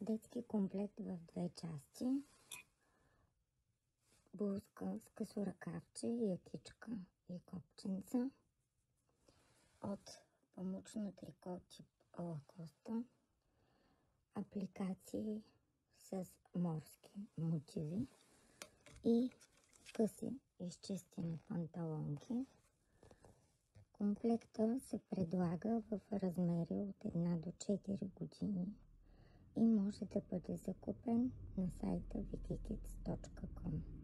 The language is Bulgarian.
Детски комплект в две части. Блузка с късо ръкавче, якичка и копченца от памучно трико тип Лакоста. Апликации с морски мотиви и къси изчистени панталонки. Комплекта се предлага в размери от 1 до 4 години и може да бъде закупен на сайта wikikids.com.